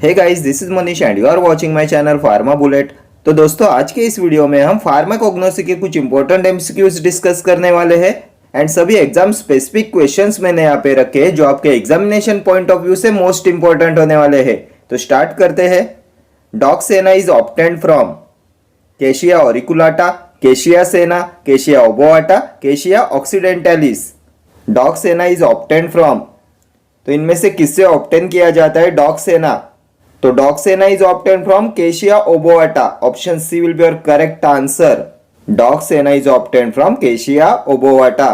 Hey guys, this is Manish and you are watching my channel pharma bullet. तो दोस्तों, आज के इस वीडियो में हम फार्माकोग्नोसी के कुछ इंपॉर्टेंट एमसीक्यूज डिस्कस करने वाले हैं एंड सभी एग्जाम स्पेसिफिक क्वेश्चंस मैंने यहाँ पे रखे हैं जो आपके एग्जामिनेशन पॉइंट ऑफ व्यू से मोस्ट इंपॉर्टेंट होने वाले हैं। तो स्टार्ट करते हैं। Doxsena is obtained from Cassia auriculata, Cassia senna, Cassia obovata, Cassia occidentalis. Doxsena is obtained from, तो इनमें से किससे ऑब्टेन किया जाता है डॉक्सेना? तो dog senna is obtain from Cassia obovata. Option C will be your correct answer. Dog senna is obtain from Cassia obovata.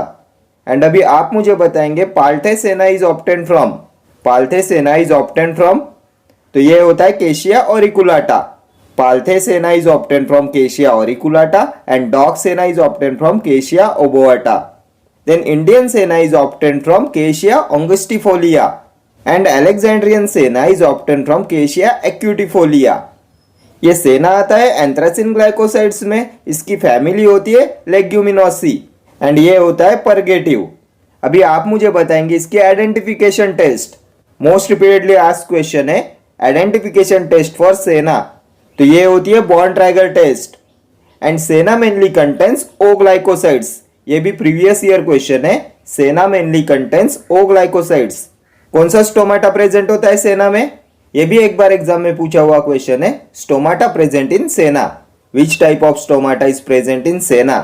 And अभी आप मुझे बताएंगे palthe senna is obtain from. Palthe senna is obtain from, तो ये होता है Cassia auriculata. Palthe senna is obtain from Cassia auriculata and dog senna is obtain from Cassia obovata. Then Indian Sena is obtained from Cassia angustifolia and Alexandrian Sena is obtained from Cassia acutifolia. ये सेना आता है anthracene glycosides में, इसकी family होती है Leguminosae and ये होता है परगेटिव. अभी आप मुझे बताएंगे इसकी identification test. Most repeatedly asked question है आइडेंटिफिकेशन टेस्ट फॉर सेना. तो ये होती है Borntrager test and senna mainly contains O glycosides. ये भी प्रीवियस ईयर क्वेश्चन है. सेना मेनली कंटेन्स ओ ग्लाइकोसाइड्स. कौन सा स्टोमाटा प्रेजेंट होता है सेना में? ये भी एक बार एग्जाम में पूछा हुआ क्वेश्चन है. Stomata present in senna, which type of stomata is present in senna?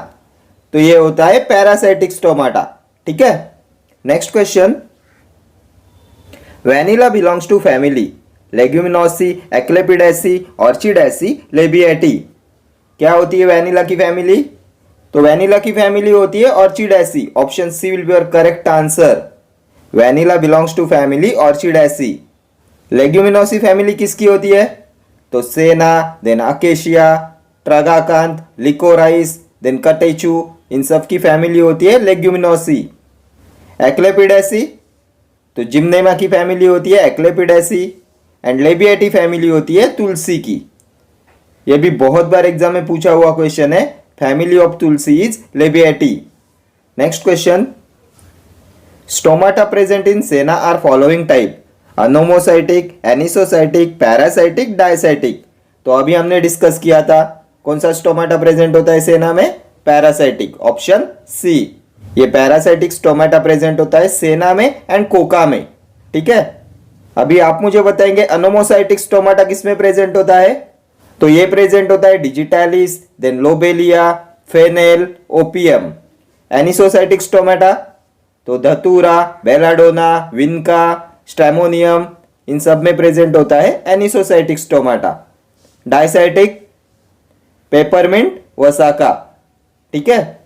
तो ये होता है पैरासाइटिक स्टोमाटा. ठीक है. Next question. Vanilla belongs to family Leguminosae, Asclepiadaceae, Orchidaceae, Labiatae. क्या होती है वैनिला की फैमिली? तो वैनिला की फैमिली होती है Orchidaceae. Option C will be your correct answer. Vanilla belongs to family Orchidaceae. Leguminosae family किसकी होती है? तो senna, then acacia, tragacanth, liquorice, then catechu, इन सब की फैमिली होती है लेग्यूमिनोसी. एक्लेपिडेसी, तो जिम्नेमा की फैमिली होती है एक्लेपिडेसी एंड लेबिएटी फैमिली होती है तुलसी की. यह भी बहुत बार एग्जाम में पूछा हुआ क्वेश्चन है. Family of tulsi is Labiati. Next question. Stomata present in sena are following type: anomocytic, anisocytic, parasitic, diacytic. तो अभी हमने डिस्कस किया था कौन सा स्टोमाटा प्रेजेंट होता है सेना में? पैरासाइटिक. Option C. ये पैरासाइटिक स्टोमाटा प्रेजेंट होता है सेना में एंड कोका में. ठीक है. अभी आप मुझे बताएंगे अनोमोसाइटिक स्टोमाटा किसमें प्रेजेंट होता है? तो ये प्रेजेंट होता है digitalis, then lobelia, fennel, opium. Anisocytic stomata, तो धतूरा, बेलाडोना, विनका, स्टैमोनियम, इन सब में प्रेजेंट होता है एनिसोसाइटिक स्टोमाटा. डायसाइटिक, पेपरमिंट, वसाका. ठीक है.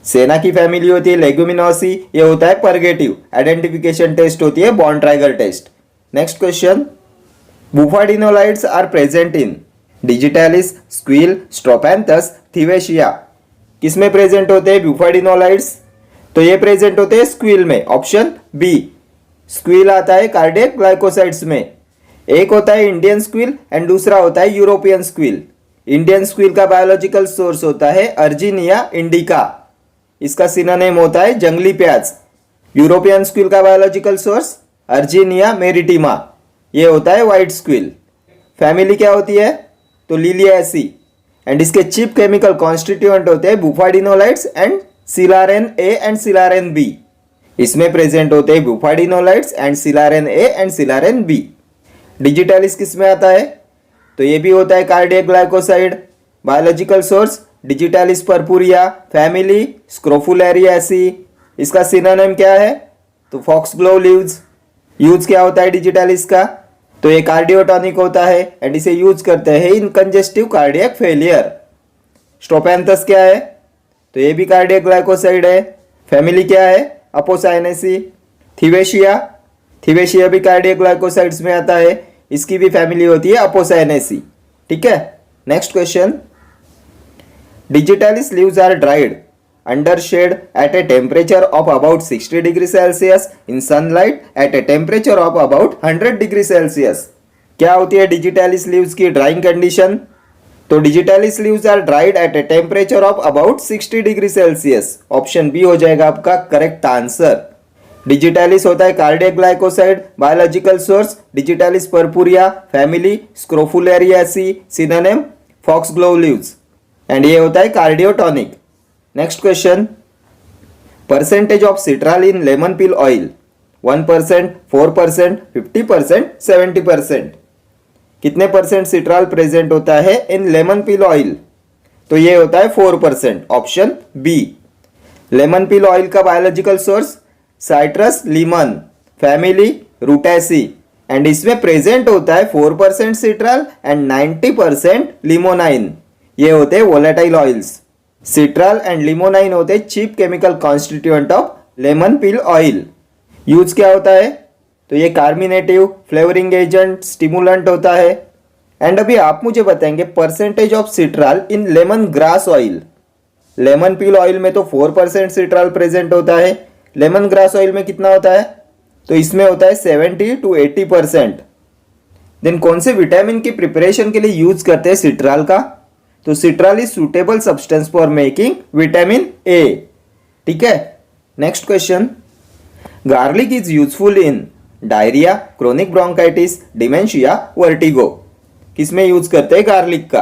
सेना की फैमिली होती है लेग्यूमिनोसी, ये होता है परगेटिव. आइडेंटिफिकेशन टेस्ट होती है Borntrager test. Next question. Bufadienolides are present in digitalis, squill, strophanthus, thevetia. किसमें प्रेजेंट होते हैं बुफाडिनोलाइड्स? तो ये प्रेजेंट होते हैं स्क्वील में. Option B. स्क्वील आता है कार्डियक ग्लाइकोसाइड्स में. एक होता है इंडियन स्क्वील एंड दूसरा होता है यूरोपियन स्क्वील. इंडियन स्क्वील का बायोलॉजिकल सोर्स होता है अर्जिनिया इंडिका. इसका सिनोनिम होता है जंगली प्याज. यूरोपियन स्क्वील का बायोलॉजिकल सोर्स अर्जिनिया मेरिटिमा. ये होता है व्हाइट स्क्वील. फैमिली क्या होती है? तो लिलियासी एंड इसके चीफ केमिकल कॉन्स्टिट्यूएंट होते हैं bufadienolides and scillaren A and scillaren B. इसमें प्रेजेंट होते हैं bufadienolides and scillaren A and scillaren B. Digitalis किस में आता है? तो ये भी होता है cardiac glycoside. Biological source Digitalis purpurea. Family Scrophulariaceae. इसका सिनोनिम क्या है? तो फॉक्सग्लोव लीव्स. यूज क्या होता है डिजिटालिस का? तो ये कार्डियोटॉनिक होता है एंड इसे यूज करते हैं इन कंजेस्टिव कार्डियक फेलियर. स्ट्रोपैंथस क्या है? तो ये भी कार्डियक ग्लाइकोसाइड है. फैमिली क्या है? अपोसाइनेसी. थिवेशिया, थिवेशिया भी कार्डियक ग्लाइकोसाइड्स में आता है. इसकी भी फैमिली होती है अपोसाइनेसी. ठीक है. Next question. Digitalis leaves are dried under shade at a temperature of about 60 degree Celsius, in sunlight at a temperature of about 100 degree Celsius. क्या होती है डिजिटालिस लीव्स की ड्राइंग कंडीशन? तो digitalis leaves are dried at a temperature of about 60 degree Celsius. Option B हो जाएगा आपका correct answer. Digitalis होता है cardiac glycoside, biological source Digitalis purpurea, family Scrophulariaceae, synonym foxglove leaves, and ये होता है cardiotonic. Next question, percentage of citral in lemon peel oil 1%, 4%, 50%, 70%। कितने percent Citral present होता है इन लेमन पील ऑयल? तो ये होता है 4%, option B. Lemon peel oil का biological source Citrus limon, family Rutaceae, and इसमें प्रेजेंट होता है 4% सिट्राल एंड 90% लिमोनाइन। ये होते हैं volatile oils. Citral and limonene होते हैं chief chemical constituent of lemon peel oil. Use क्या होता है? तो ये कार्मिनेटिव, फ्लेवरिंग एजेंट, स्टिमुलेंट होता है। एंड अभी आप मुझे बताएंगे percentage of citral in lemon grass oil. Lemon peel oil में तो 4% सिट्राल प्रेजेंट होता है, लेमन ग्रास ऑयल में कितना होता है? तो इसमें होता है 70 to 80%। देन कौन से विटामिन की प्रिपरेशन के लिए यूज करते हैं सिट्राल का? तो citral is suitable substance for making vitamin A. ठीक है। Next question, garlic is useful in diarrhoea, chronic bronchitis, dementia, vertigo. किसमें यूज करते हैं गार्लिक का?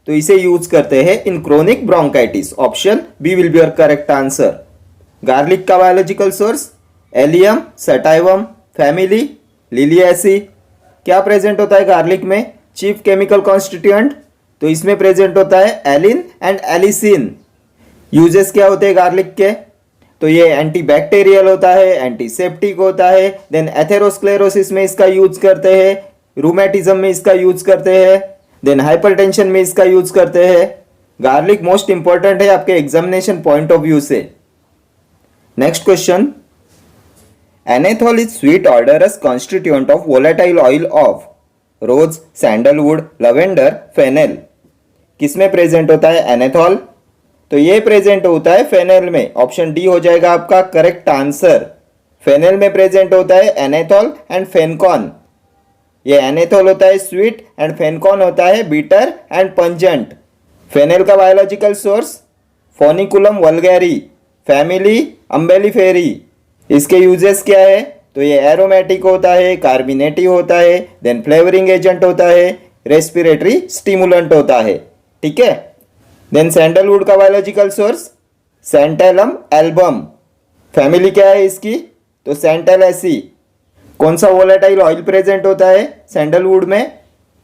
तो इसे यूज करते हैं in chronic bronchitis. Option B will be your correct answer. Garlic का biological source Allium sativum, family Liliaceae. क्या प्रेजेंट होता है गार्लिक में? चीफ केमिकल कॉन्स्टिट्यूएंट, तो इसमें प्रेजेंट होता है एलिन एंड एलिसिन। यूजेस क्या होते हैं गार्लिक के? तो ये एंटीबैक्टीरियल होता है, एंटीसेप्टिक होता है, देन एथेरोस्क्लेरोसिस में इसका यूज करते हैं, रूमेटिज्म में इसका यूज करते हैं, देन हाइपरटेंशन में इसका यूज करते हैं। गार्लिक मोस्ट इंपॉर्टेंट है आपके एग्जामिनेशन पॉइंट ऑफ व्यू से। Next question, anethole is sweet odorous constituent of volatile oil of rose, sandalwood, lavender, fennel. किसमें प्रेजेंट होता है एनेथॉल? तो ये प्रेजेंट होता है फेनेल में। ऑप्शन डी हो जाएगा आपका करेक्ट आंसर। फेनेल में प्रेजेंट होता है एनेथॉल एंड फेनकॉन। ये एनेथॉल होता है स्वीट एंड फेनकॉन होता है बीटर एंड पंजेंट। फेनेल का बायोलॉजिकल सोर्स फोनिकुलम वल्गैरी, फैमिली अम्बेलिफेरी। इसके यूजेस क्या है? तो ये एरोमेटिक होता है, कार्बिनेटिव होता है, देन फ्लेवरिंग एजेंट होता है, रेस्पिरेटरी स्टिमुलेंट होता है। ठीक है। देन सैंडलवुड का बायोलॉजिकल सोर्स सैंटेलम एल्बम। फैमिली क्या है इसकी? तो सैंटेलेसी। कौन सा वोलेटाइल ऑयल प्रेजेंट होता है सैंडलवुड में?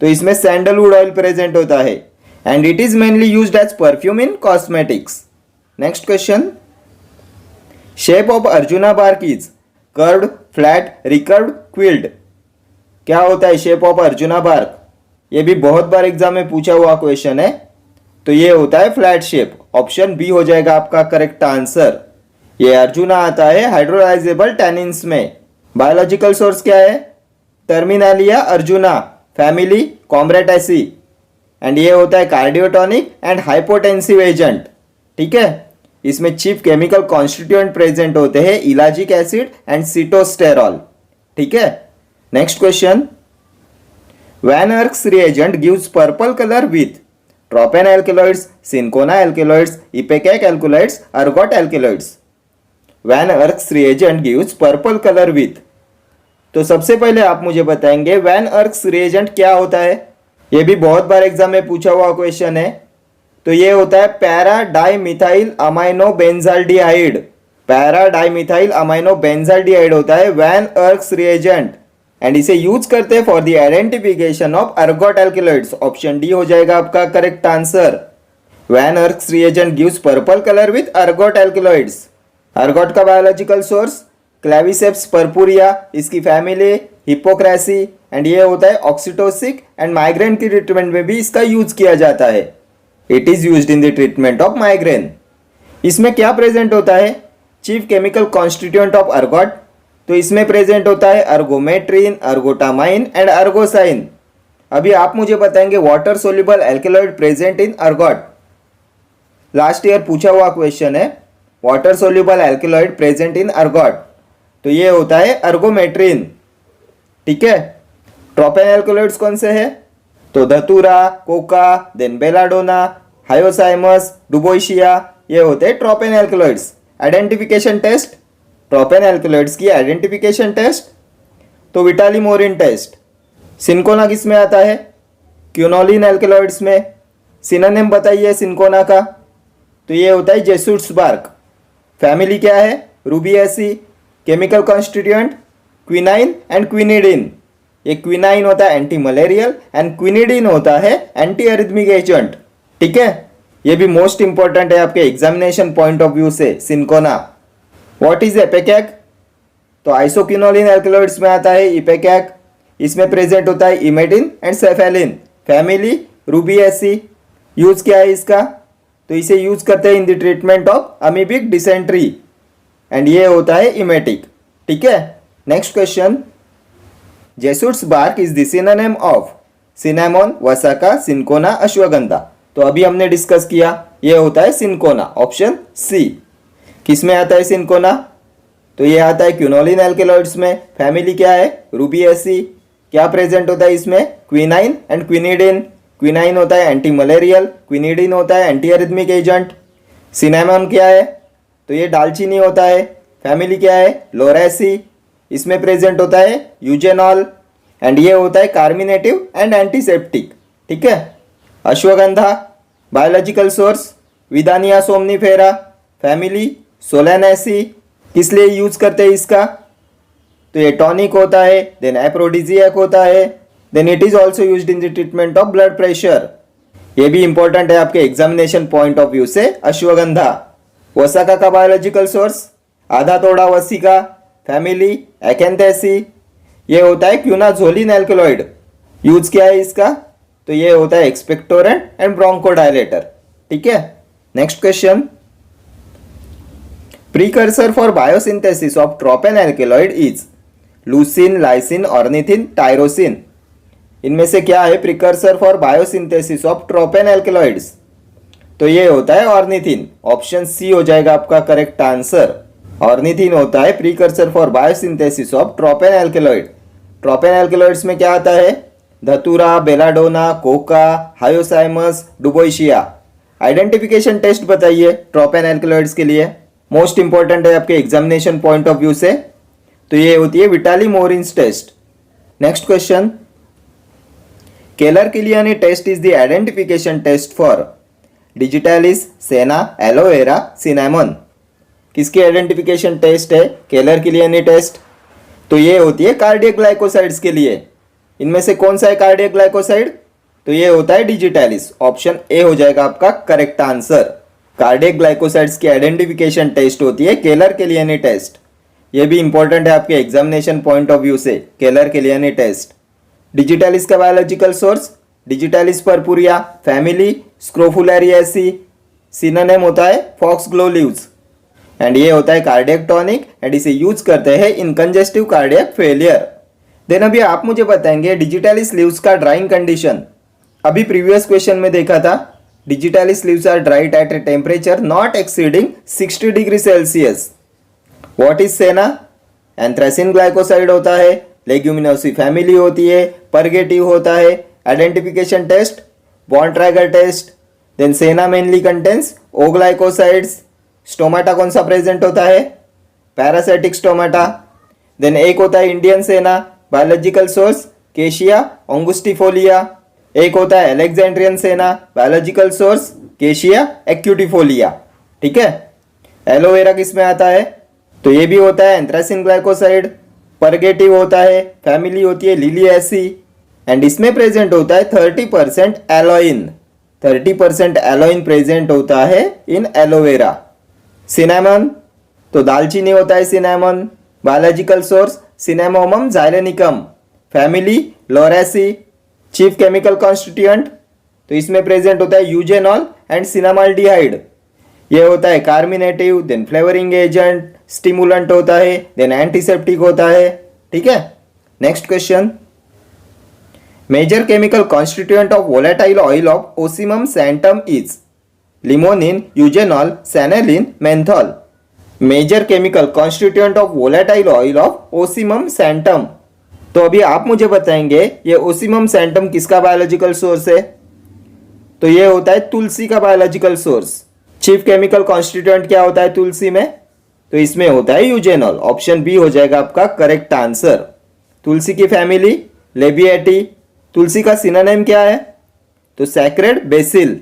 तो इसमें सैंडलवुड ऑयल प्रेजेंट होता है and it is mainly used as perfume in cosmetics. Next question, shape of arjuna bark is curved, flat, recurved, quilled. क्या होता है शेप ऑफ अर्जुना बार्क? ये भी बहुत बार एग्जाम में पूछा हुआ क्वेश्चन है। तो ये होता है फ्लैट शेप। ऑप्शन बी हो जाएगा आपका करेक्ट आंसर। ये अर्जुना आता है हाइड्रोलाइजेबल टैनिन्स में। बायोलॉजिकल सोर्स क्या है? Terminalia arjuna, family Combretaceae, and ये होता है कार्डियोटॉनिक एंड हाइपोटेंसिव एजेंट। ठीक है। इसमें चीफ केमिकल कॉन्स्टिट्यूएंट प्रेजेंट होते हैं इलाजिक एसिड एंड सीटोस्टेरॉल। ठीक है। Next question, Van Urk's reagent gives purple colour with tropane alkaloids, cinchona alkaloids, ipecac alkaloids, ergot alkaloids. Van Urk's reagent gives purple colour with. तो सबसे पहले आप मुझे बताएंगे वैन अर्क्स रिएजेंट क्या होता है? ये भी बहुत बार एग्जाम में पूछा हुआ क्वेश्चन है। तो ये होता है para dimethyl amino benzaldehyde. Para dimethyl amino benzaldehyde होता है वैन अर्क्स रिएजेंट एंड इसे यूज करते हैं for the identification of ergot alkaloids. Option D हो जाएगा आपका correct answer. Van Urk's reagent gives purple colour with ergot alkaloids. Ergot का biological source Claviceps purpurea, इसकी फैमिली हिपोक्रेसी, एंड ये होता है ऑक्सीटोसिक एंड माइग्रेन की ट्रीटमेंट में भी इसका यूज किया जाता है। It is used in the treatment of migraine. इसमें क्या प्रेजेंट होता है? Chief chemical constituent of ergot. तो इसमें प्रेजेंट होता है अर्गोमेट्रिन, अर्गोटामाइन एंड अर्गोसाइन। अभी आप मुझे बताएंगे water soluble alkaloid present in ergot. Last year पूछा हुआ क्वेश्चन है, water soluble alkaloid present in ergot. तो ये होता है अर्गोमेट्रिन। ठीक है। ट्रोपेन एल्केलॉइड्स कौन से है? तो datura, coca, then belladonna, hyoscyamus, duboisia, ये होते हैं tropane alkaloids. Identification test, tropane alkaloids की आइडेंटिफिकेशन टेस्ट, तो विटाली मोरिन टेस्ट। सिंकोना किस में आता है? क्यूनोलिन एल्कलॉइड्स में। सिनोनिम बताइए सिंकोना का, तो ये होता है जेसुट्सबर्ग। फैमिली क्या है? Rubiaceae. Chemical constituent quinine and quinidine. ये क्विनाइन होता है एंटी मलेरियल एंड क्विनिडिन होता है एंटी एरिथमिक एजेंट। ठीक है, ये भी मोस्ट इंपॉर्टेंट है आपके एग्जामिनेशन पॉइंट ऑफ व्यू से। सिंकोना। What is ipecac? तो आइसोक्विनोलिन एल्कलॉइड्स में आता है इपेकैक। इसमें प्रेजेंट होता है emetine and cephaeline. Family Rubiaceae. Use क्या है इसका? तो इसे यूज करते हैं in the treatment of amoebic dysentery and ये होता है इमेटिक। ठीक है, next question. Jesuit's bark is the synonym of cinnamon, vasaka, cinchona, ashwagandha. तो अभी हमने डिस्कस किया, ये होता है सिंकोना, ऑप्शन सी। किस में आता है सिंकोना? तो ये आता है क्यूनोलिन एल्कलॉइड्स में। फैमिली क्या है? रूबिएसी। क्या प्रेजेंट होता है इसमें? Quinine and quinidine. क्विनाइन होता है एंटी मलेरियल, क्विनिडिन होता है एंटी एरिथमिक एजेंट। सिनेमोन क्या है? तो ये दालचीनी होता है। फैमिली क्या है? लोरेसी। इसमें प्रेजेंट होता है यूजेनॉल एंड ये होता है कार्मिनेटिव एंड एंटीसेप्टिक। ठीक है। Ashwagandha biological source Withania somnifera. Family Solanaceae. किस लिए यूज करते हैं इसका? तो ये टॉनिक होता है, देन एप्रोडिजियक होता है, then it is also used in the treatment of blood pressure. ये भी इंपॉर्टेंट है आपके एग्जामिनेशन पॉइंट ऑफ व्यू से। अश्वगंधा। वसाका का बायोलॉजिकल सोर्स आधा तोड़ा वसिका। Family Acanthaceae. ये होता है क्यूनाजोलिन एल्कलॉइड। यूज क्या है इसका? तो ये होता है एक्सपेक्टोरेंट एंड ब्रोंकोडायलेटर। ठीक है, next question. Precursor for biosynthesis of tropane alkaloid is leucine, lysine, ornithine, tyrosine. इनमें से क्या है precursor for biosynthesis of tropane alkaloids? तो ये होता है ऑर्निथिन। ऑप्शन सी हो जाएगा आपका करेक्ट आंसर। ऑर्निथिन होता है precursor for biosynthesis of tropane alkaloid. Tropane alkaloids में क्या आता है? Datura, belladonna, coca, hyoscyamus, duboisia. Identification test बताइए ट्रोपेन एल्कलॉइड्स के लिए, मोस्ट इंपॉर्टेंट है आपके एग्जामिनेशन पॉइंट ऑफ व्यू से। तो ये होती है Vitali Morin's test. Next question. Keller Killiani test is the identification test for digitalis, senna, aloe vera, cinnamon. किसकी आइडेंटिफिकेशन टेस्ट है केलर-किलियानी टेस्ट? तो ये होती है कार्डियक ग्लाइकोसाइड्स के लिए। इनमें से कौन सा है कार्डियक ग्लाइकोसाइड? तो ये होता है डिजिटालिस। ऑप्शन ए हो जाएगा आपका करेक्ट आंसर। कार्डियक ग्लाइकोसाइड्स की आइडेंटिफिकेशन टेस्ट होती है केलर-किलियानी टेस्ट। ये भी इंपॉर्टेंट है आपके एग्जामिनेशन पॉइंट ऑफ व्यू से, केलर-किलियानी टेस्ट। डिजिटालिस का biological source Digitalis purpurea. Family Scrophulariaceae. Synonym होता है फॉक्सग्लोलीव्स एंड ये होता है कार्डियक टॉनिक एंड इसे यूज करते हैं in congestive cardiac failure. Then अभी आप मुझे बताएंगे डिजिटालिस लीव्स का ड्राइंग कंडीशन। अभी प्रीवियस क्वेश्चन में देखा था digitalis leaves are dried at a temperature not exceeding 60 degree Celsius. What is senna? Anthracene glycoside होता है, लेग्यूमिनोसी फैमिली होती है, परगेटिव होता है। Identification test Borntrager test. Then senna mainly contains O glycosides. Stomata कौन सा present होता है? Parasitic stomata. देन एक होता है इंडियन सेना, बायोलॉजिकल सोर्स केशिया अंगुस्टिफोलिया। एक होता है अलेक्जेंड्रियन सेना, बायोलॉजिकल सोर्स केशिया एक्यूटिफोलिया। ठीक है। एलोवेरा किस में आता है? तो ये भी होता है एंथ्रासिन ग्लाइकोसाइड। परगेटिव होता है, फैमिली होती है लिलिएसी एंड इसमें प्रेजेंट होता है 30% एलोइन। 30% एलोइन प्रेजेंट होता है इन एलोवेरा। सिनेमन तो दालचीनी होता है cinnamon. Biological source Cinnamomum zeylanicum. Family Lauraceae. Chief chemical constituent तो इसमें प्रेजेंट होता है यूजेनॉल एंड सिनामाल्डिहाइड। ये होता है carminative, then flavouring agent, stimulant होता है, देन एंटीसेप्टिक होता है। ठीक है। Next question. Major chemical constituent of volatile oil of Ocimum sanctum is limonene, eugenol, sanelin, menthol. Major chemical constituent of volatile oil of Ocimum sanctum. तो अभी आप मुझे बताएंगे ये ओसीमम सैंटम किसका बायोलॉजिकल सोर्स है? तो ये होता है तुलसी का biological source. Chief chemical constituent क्या होता है तुलसी में? तो इसमें होता है यूजेनॉल। ऑप्शन बी हो जाएगा आपका करेक्ट आंसर। तुलसी की फैमिली लेबिएटी। तुलसी का सिनोनिम क्या है? तो सैक्रेड बेसिल।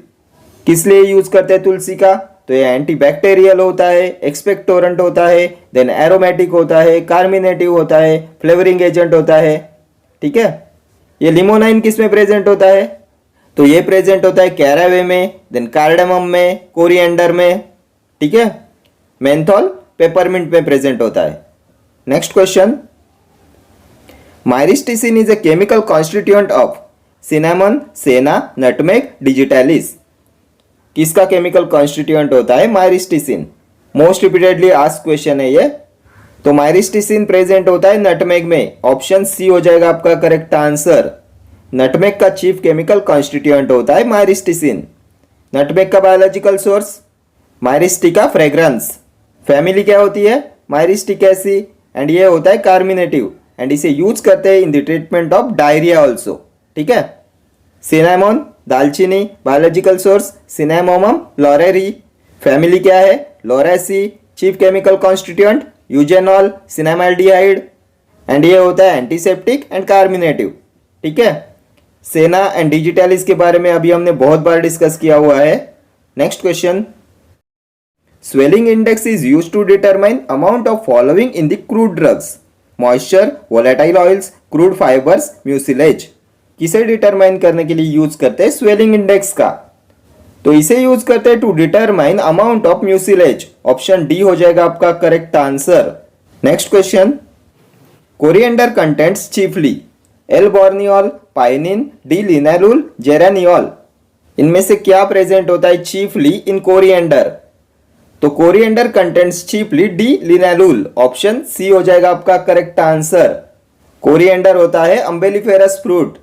किस लिए यूज करते हैं तुलसी का? तो ये एंटीबैक्टीरियल होता है, एक्सपेक्टोरेंट होता है, देन एरोमेटिक होता है, कार्मिनेटिव होता है, फ्लेवरिंग एजेंट होता है। ठीक है। ये लिमोनाइन किस में प्रेजेंट होता है? तो ये प्रेजेंट होता है कैरावे में, देन कार्डेमम में, कोरिएंडर में। ठीक है। मेंथॉल पेपरमिंट में प्रेजेंट होता है। Next question, myristicin is a chemical constituent of cinnamon, senna, nutmeg, digitalis. किसका केमिकल कॉन्स्टिट्यूएंट होता है myristicin? Most repeatedly asked question है ये। तो माइरिस्टिसिन प्रेजेंट होता है नटमेग में। ऑप्शन सी हो जाएगा आपका करेक्ट आंसर। नटमेग का चीफ केमिकल कॉन्स्टिट्यूएंट होता है माइरिस्टिसिन। नटमेग का बायोलॉजिकल सोर्स माइरिस्टिका फ्रेग्रेंस। फैमिली क्या होती है? माइरिस्टिकेसी। एंड ये होता है कार्मिनेटिव एंड इसे यूज करते हैं in the treatment of diarrhoea also. ठीक है। सिनेमोन दालचीनी। Biological source Cinnamomum loureirii. Family क्या है? Lauraceae. Chief chemical constituent eugenol, cinnamaldehyde. And ये होता है एंटीसेप्टिक एंड कार्मिनेटिव। ठीक है। सेना एंड डिजिटैलिस के बारे में अभी हमने बहुत बार डिस्कस किया हुआ है। Next question, swelling index is used to determine amount of following in the crude drugs, moisture, volatile oils, crude fibres, mucilage. किसे डिटरमाइन करने के लिए यूज करते हैं स्वेलिंग इंडेक्स का? तो इसे यूज करते हैं to determine amount of mucilage. Option D हो जाएगा आपका correct answer. Next question, coriander contents chiefly L borneol, pinene, D linalool, geraniol. इनमें से क्या प्रेजेंट होता है चीफली इन कोरिएंडर? तो coriander contents chiefly D linalool. Option C हो जाएगा आपका करेक्ट आंसर। कोरिएंडर होता है अम्बेलिफेरस फ्रूट।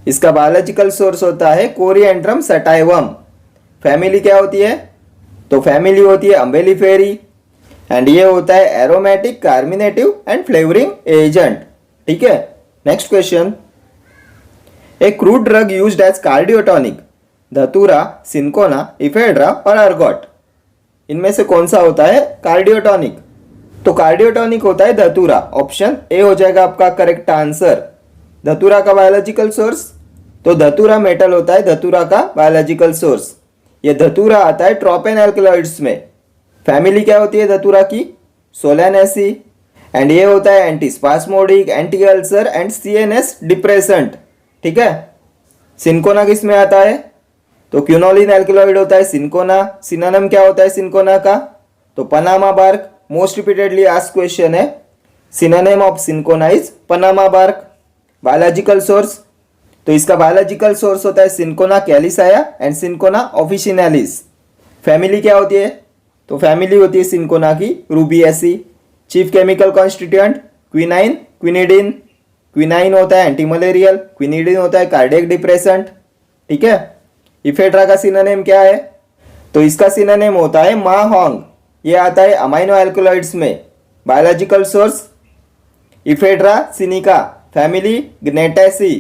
इसका बायोलॉजिकल सोर्स होता है कोरिएंड्रम सटाइवम। फैमिली क्या होती है? तो फैमिली होती है अम्बेलिफेरी एंड ये होता है aromatic, carminative and flavouring agent. ठीक है। Next question, a crude drug used as cardiotonic, datura, cinchona, ephedra और अर्गोट। इनमें से कौन सा होता है कार्डियोटॉनिक? तो कार्डियोटॉनिक होता है धतूरा। ऑप्शन ए हो जाएगा आपका करेक्ट आंसर। धतूरा का बायोलॉजिकल सोर्स, तो धतूरा मेटल होता है धतूरा का बायोलॉजिकल सोर्स। ये धतूरा आता है ट्रोपेन एल्कलॉइड्स में। फैमिली क्या होती है धतूरा की? सोलेनेसी। एंड ये होता है antispasmodic, anti ulcer and CNS depressant. ठीक है। सिंकोना किस में आता है? तो क्यूनोलिन एल्कलॉइड होता है सिंकोना। सिनोनिम क्या होता है सिंकोना का? तो Panama bark. Most repeatedly asked question है। Synonym of cinchona is Panama bark. Biological source, तो इसका बायोलॉजिकल सोर्स होता है Cinchona calisaya and Cinchona officinalis. Family क्या होती है? तो फैमिली होती है सिंकोना की Rubiaceae. Chief chemical constituent quinine, quinidine. Quinine होता है एंटीमलेरियल, क्विनिडिन होता है कार्डियक डिप्रेसेंट। ठीक है। इफेड्रा का सिनोनिम क्या है? तो इसका सिनोनिम होता है माहोंग। ये आता है अमाइनो एल्कलॉइड्स में। Biological source Ephedra sinica. Family Gnetaceae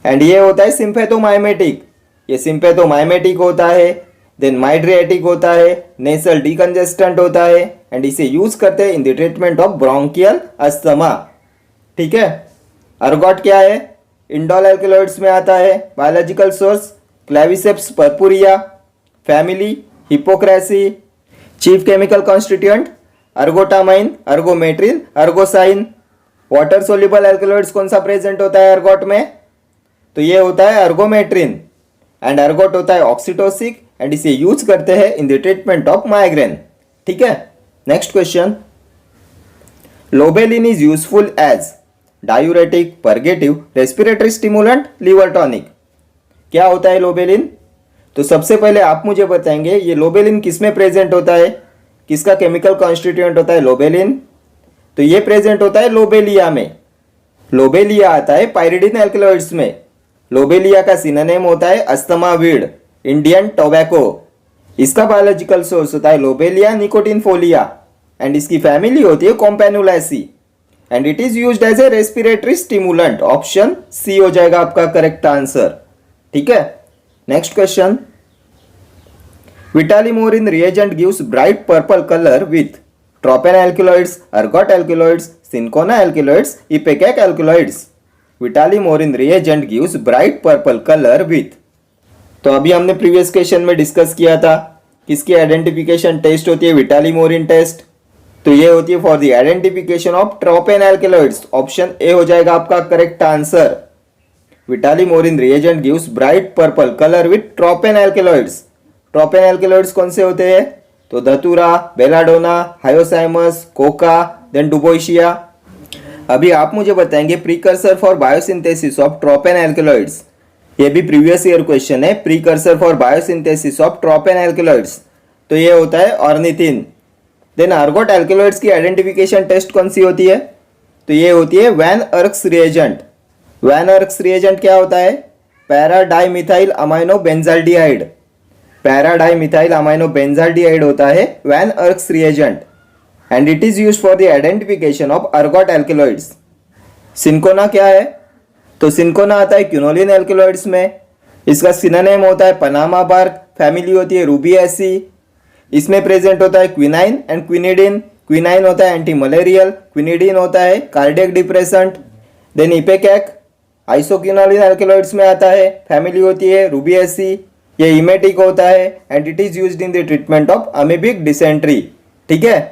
and ये होता है सिम्फेथोमाइमेटिक। ये सिम्फेथोमाइमेटिक होता है, देन माइड्रिएटिक होता है, नेसल डिकंजेस्टेंट होता है एंड इसे यूज करते हैं in the treatment of bronchial asthma. ठीक है। अर्गोट क्या है? इंडोल एल्कलॉइड्स में आता है। Biological source Claviceps purpurea. Family Hypocreaceae. Chief chemical constituent ergotamine, ergometrine, ergosine. Water soluble alkaloids कौन सा प्रेजेंट होता है अर्गोट में? तो ये होता है अर्गोमेट्रिन एंड अर्गोट होता है ऑक्सीटोसिक एंड इसे यूज करते हैं in the treatment of migraine. ठीक है। Next question, lobeline is useful as diuretic, purgative, respiratory stimulant, liver tonic. क्या होता है लोबेलिन? तो सबसे पहले आप मुझे बताएंगे ये लोबेलिन किस में प्रेजेंट होता है? किसका केमिकल कॉन्स्टिट्यूएंट होता है लोबेलिन? तो ये प्रेजेंट होता है लोबेलिया में। लोबेलिया आता है पायरिडिन एल्कलॉइड्स में। लोबेलिया का सिनोनिम होता है अस्थमावीड, इंडियन टोबैको। इसका बायोलॉजिकल सोर्स होता है लोबेलिया निकोटिनफोलिया एंड इसकी फैमिली होती है Campanulaceae and it is used as a respiratory stimulant. Option C हो जाएगा आपका करेक्ट आंसर। ठीक है। Next question, Vitali Morin reagent gives bright purple colour with tropane alkaloids, ergot alkaloids, cinchona alkaloids, ipecac alkaloids. Vitalimorine reagent gives bright purple color with. तो अभी हमने previous question में discuss किया था किसकी आइडेंटिफिकेशन टेस्ट होती है, विटालिमोरिन टेस्ट. तो ये होती है for the identification of tropane alkaloids. Option A हो जाएगा आपका correct answer. Vitali Morin reagent gives bright purple colour with tropane alkaloids. Tropane alkaloids कौन से होते हैं? तो धतूरा, belladonna, hyoscyamus, coca, then duboisia. अभी आप मुझे बताएंगे precursor for biosynthesis of tropane alkaloids. ये भी प्रीवियस ईयर क्वेश्चन है. Precursor for biosynthesis of tropane alkaloids, तो ये होता है ऑर्निथिन. देन अर्गोट एल्केलॉइड्स की आइडेंटिफिकेशन टेस्ट कौन सी होती है? तो ये होती है van Urk's reagent. Van Urk's reagent क्या होता है? Para dimethyl amino benzaldehyde. Para dimethyl amino benzaldehyde होता है van Urk's reagent and it is used for the identification of ergot alkaloids. Cinchona क्या है? तो सिंकोना आता है क्विनोलिन एल्केलॉइड्स में. इसका सिनोनिम होता है पनामा बार्क. फैमिली होती है रूबिएसी. इसमें प्रेजेंट होता है क्विनाइन एंड क्विनिडिन. क्विनाइन होता है एंटी मलेरियल, क्विनिडिन होता है cardiac depressant. Then ipecac isoquinoline alkaloids में आता है. फैमिली होती है रूबिएसी. ये इमेटिक होता है and it is used in the treatment of amoebic dysentery. ठीक है.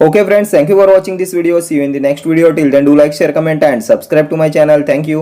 Okay friends, thank you for watching this video. See you in the next video. Till then, do like, share, comment and subscribe to my channel. Thank you.